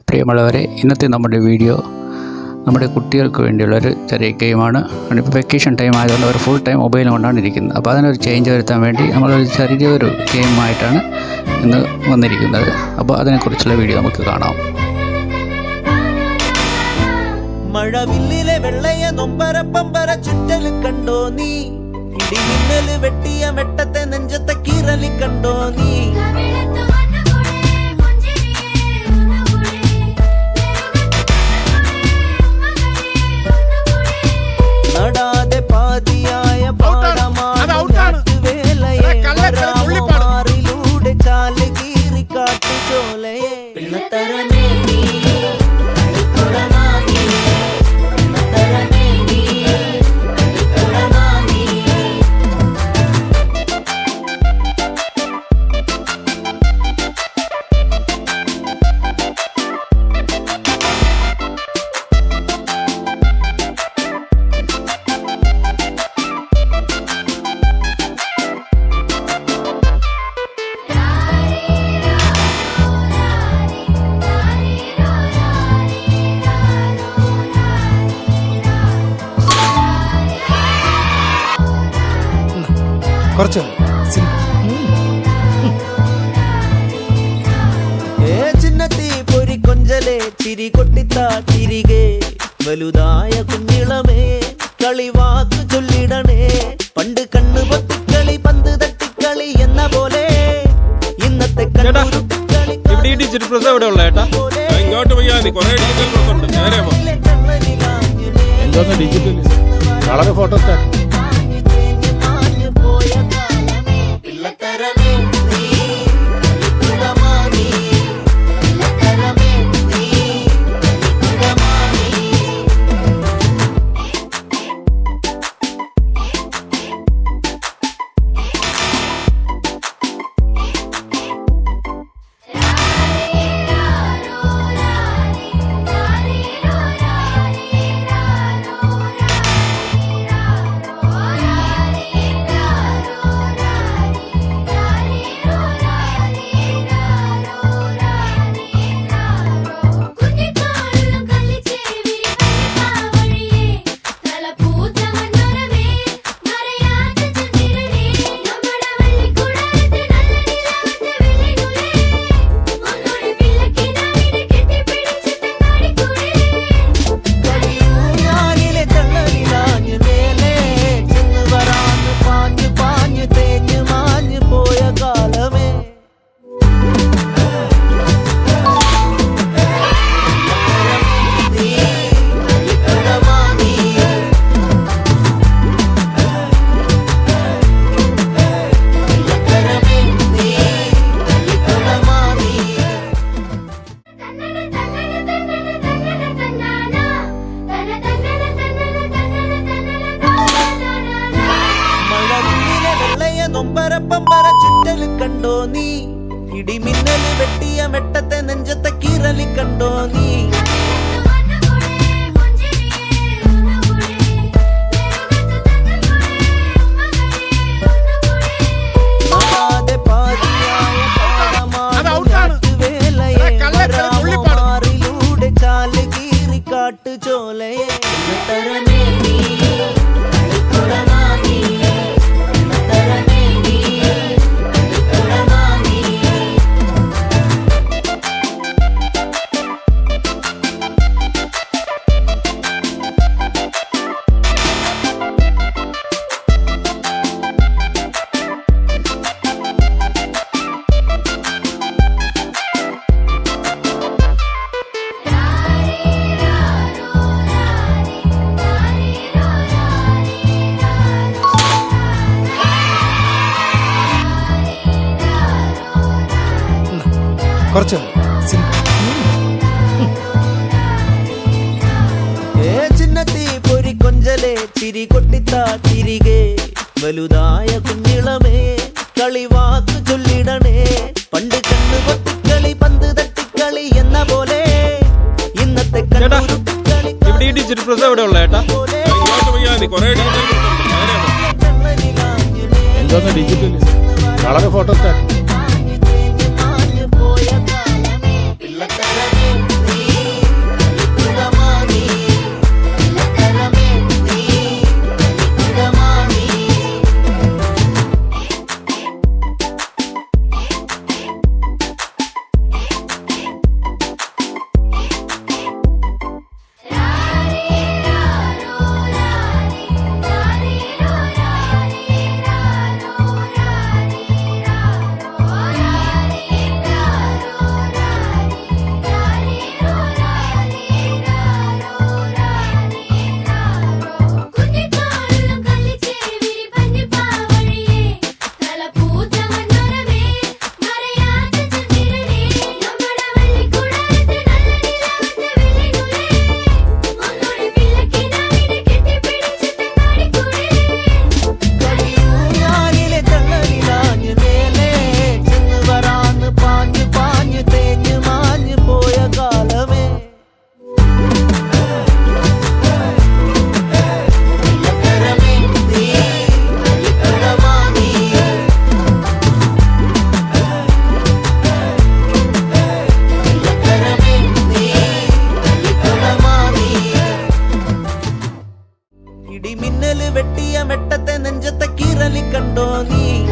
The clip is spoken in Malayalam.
പ്രിയമുള്ളവരെ, ഇന്നത്തെ നമ്മുടെ വീഡിയോ നമ്മുടെ കുട്ടികൾക്ക് വേണ്ടിയുള്ളൊരു ചെറിയ ഗെയിമാണ്. ഇപ്പോൾ വെക്കേഷൻ ടൈം ആയതുകൊണ്ട് അവർ ഫുൾ ടൈം മൊബൈൽ കൊണ്ടാണ് ഇരിക്കുന്നത്. അപ്പോൾ അതിനൊരു ചേഞ്ച് വരുത്താൻ വേണ്ടി നമ്മളൊരു ചെറിയൊരു ഗെയിമായിട്ടാണ് ഇന്ന് വന്നിരിക്കുന്നത്. അപ്പോൾ അതിനെക്കുറിച്ചുള്ള വീഡിയോ നമുക്ക് കാണാം. മഴവില്ലിലെ വെള്ളയ നൊമ്പര പമ്പര ചുറ്റൽ കണ്ടോ നീ, ഇടിമിന്നല് വെട്ടിയ വെട്ടത്തെ നെഞ്ചത്തെ കീറലി കണ്ടോ നീ. നടാതെ പാതിയായ പാടമാറിലൂടെ ചാല് കീറി കാട്ടു ചോലയെ. കുറച്ച് ചിന്നത്തി പൊരി കൊഞ്ചലെ ചിരി കൊട്ടിത്താ തിരികെ വലുതായ കുഞ്ഞിളമേ കളിവാക്ക് ചൊല്ലിടണേ. പണ്ട് കണ്ണു പൊത്തിക്കളി പന്ത് തട്ടിക്കളി എന്ന പോലെ ഇന്നത്തെ ഡിജിറ്റൽ വളരെ ഫോട്ടോ സ്റ്റാറ്റ്. നൊമ്പര പമ്പര ചുറ്റൽ കണ്ടോ നീ, ഇടിമിന്നല് വെട്ടിയ വെട്ടത്തെ നെഞ്ചത്തെ കീറലി കണ്ടോ നീ. നടാതെ പാതിയായ പാടമാറിലൂടെ ചാല് കീറി കാട്ടു ചോലയെ. കുറച്ച് ചിന്നത്തി പൊരി കൊഞ്ചലെ ചിരി കൊട്ടിത്താ തിരികെ വലുതായ കുഞ്ഞിളമേ കളിവാക്ക് ചൊല്ലിടണേ. പണ്ട് കണ്ണു പൊത്തിക്കളി പന്ത് തട്ടിക്കളി എന്ന പോലെ ഇന്നത്തെ ഡിജിറ്റൽ പ്രസ് എവിടെ ഉള്ള ഏട്ടാ? ഡിജിറ്റൽ വളരെ ഫോട്ടോ സ്റ്റാറ്റ്. കണ്ടോ നീ